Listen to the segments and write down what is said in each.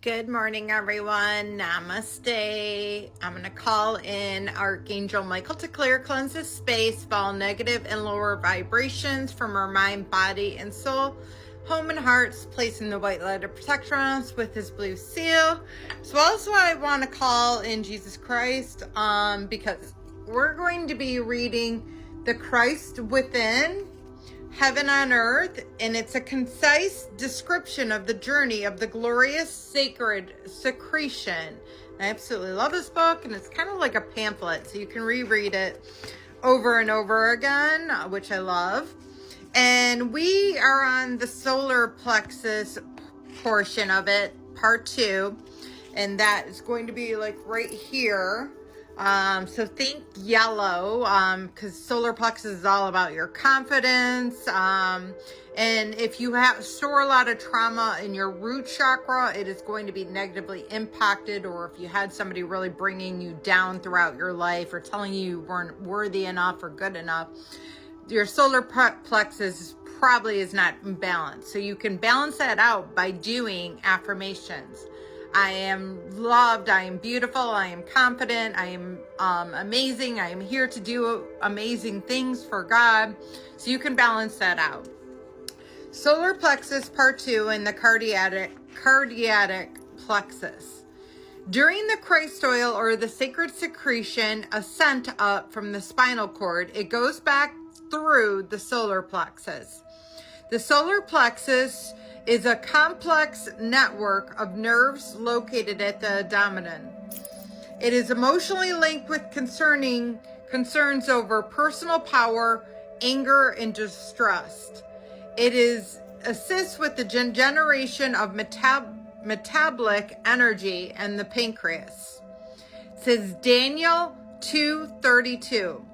Good morning, everyone. Namaste. I'm going to call in Archangel Michael to clear, cleanse this space of all negative and lower vibrations from our mind, body, and soul, home and hearts, placing the white light of protection on us with his blue seal. So also I want to call in Jesus Christ because we're going to be reading the Christ Within, Heaven on Earth, and it's a concise description of the journey of the glorious sacred secretion. I absolutely love this book, and it's kind of like a pamphlet, so you can reread it over and over again, which I love. And we are on the solar plexus portion of it, part 2, and that is going to be like right here. So think yellow, because solar plexus is all about your confidence. And if you store a lot of trauma in your root chakra, it is going to be negatively impacted. Or if you had somebody really bringing you down throughout your life or telling you weren't worthy enough or good enough, your solar plexus probably is not in balance. So you can balance that out by doing affirmations. I am loved, I am beautiful, I am confident, I am amazing, I am here to do amazing things for God. So you can balance that out. Solar plexus part 2 and the cardiac plexus. During the Christ oil or the sacred secretion ascent up from the spinal cord, it goes back through the solar plexus. The solar plexus is a complex network of nerves located at the abdomen. It is emotionally linked with concerns over personal power, anger, and distrust. It assists with the generation of metabolic energy and the pancreas. It says Daniel 2:32.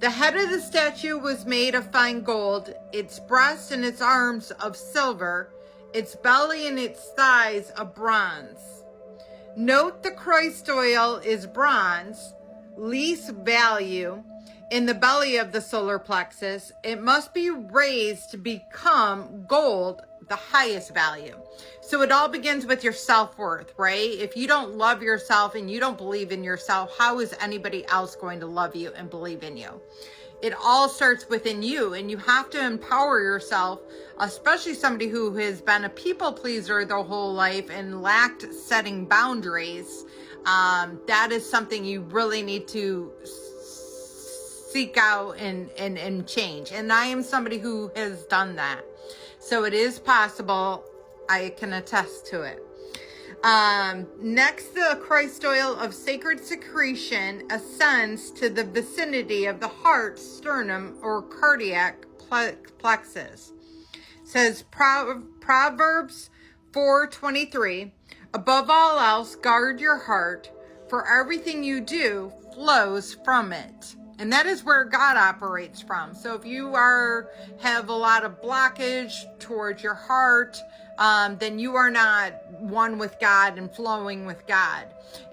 The head of the statue was made of fine gold, its breast and its arms of silver, its belly and its thighs of bronze. Note the Christ oil is bronze, least value, in the belly of the solar plexus. It must be raised to become gold, the highest value. So it all begins with your self-worth, right? If you don't love yourself and you don't believe in yourself, how is anybody else going to love you and believe in you? It all starts within you, and you have to empower yourself, especially somebody who has been a people pleaser their whole life and lacked setting boundaries. That is something you really need to seek out and change. And I am somebody who has done that. So it is possible. I can attest to it. Next, the Christ oil of sacred secretion ascends to the vicinity of the heart, sternum, or cardiac plexus. It says Proverbs 4:23, above all else, guard your heart, for everything you do flows from it. And that is where God operates from. So if you have a lot of blockage towards your heart, then you are not one with God and flowing with God.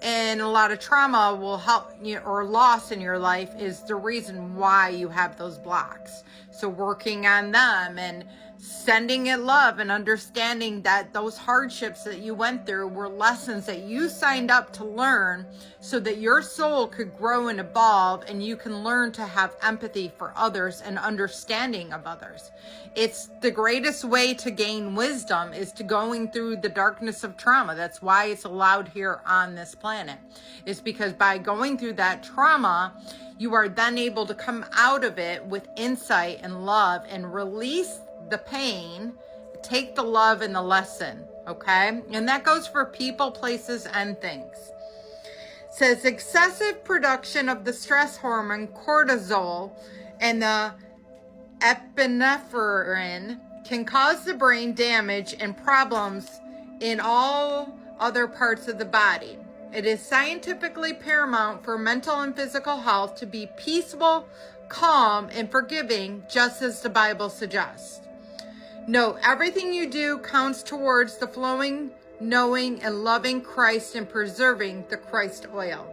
And a lot of trauma will help you, or loss in your life is the reason why you have those blocks. So working on them and sending it love and understanding that those hardships that you went through were lessons that you signed up to learn so that your soul could grow and evolve and you can learn to have empathy for others and understanding of others. It's the greatest way to gain wisdom is to going through the darkness of trauma. That's why it's allowed here on this planet. It's because by going through that trauma, you are then able to come out of it with insight and love and release the pain, take the love and the lesson, okay? And that goes for people, places, and things. It says excessive production of the stress hormone cortisol and the epinephrine can cause the brain damage and problems in all other parts of the body. It is scientifically paramount for mental and physical health to be peaceful, calm, and forgiving, just as the Bible suggests. Note, everything you do counts towards the flowing, knowing, and loving Christ and preserving the Christ oil.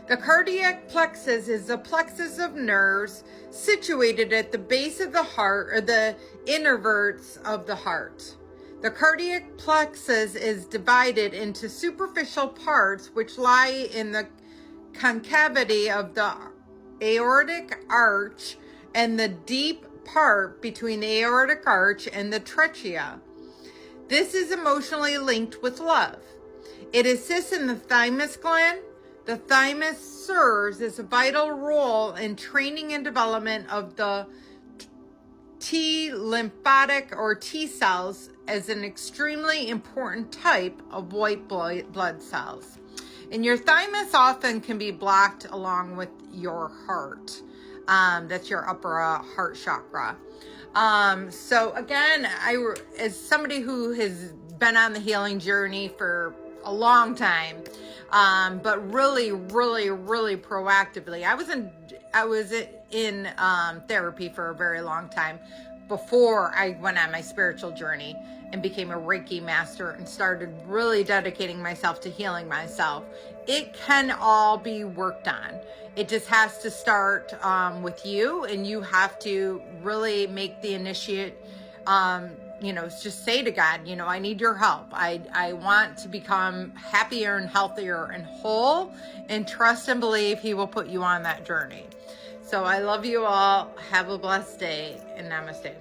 The cardiac plexus is the plexus of nerves situated at the base of the heart or the innerverts of the heart. The cardiac plexus is divided into superficial parts which lie in the concavity of the aortic arch and the deep part between the aortic arch and the trachea. This is emotionally linked with love. It assists in the thymus gland. The thymus serves as a vital role in training and development of the T lymphatic or T cells as an extremely important type of white blood cells. And your thymus often can be blocked along with your heart. That's your upper heart chakra. So again, as somebody who has been on the healing journey for a long time, but really proactively, I was in therapy for a very long time before I went on my spiritual journey and became a Reiki master and started really dedicating myself to healing myself. It can all be worked on. It just has to start with you, and you have to really make the initiate, just say to God, I need your help. I want to become happier and healthier and whole, and trust and believe He will put you on that journey. So I love you all. Have a blessed day, and namaste.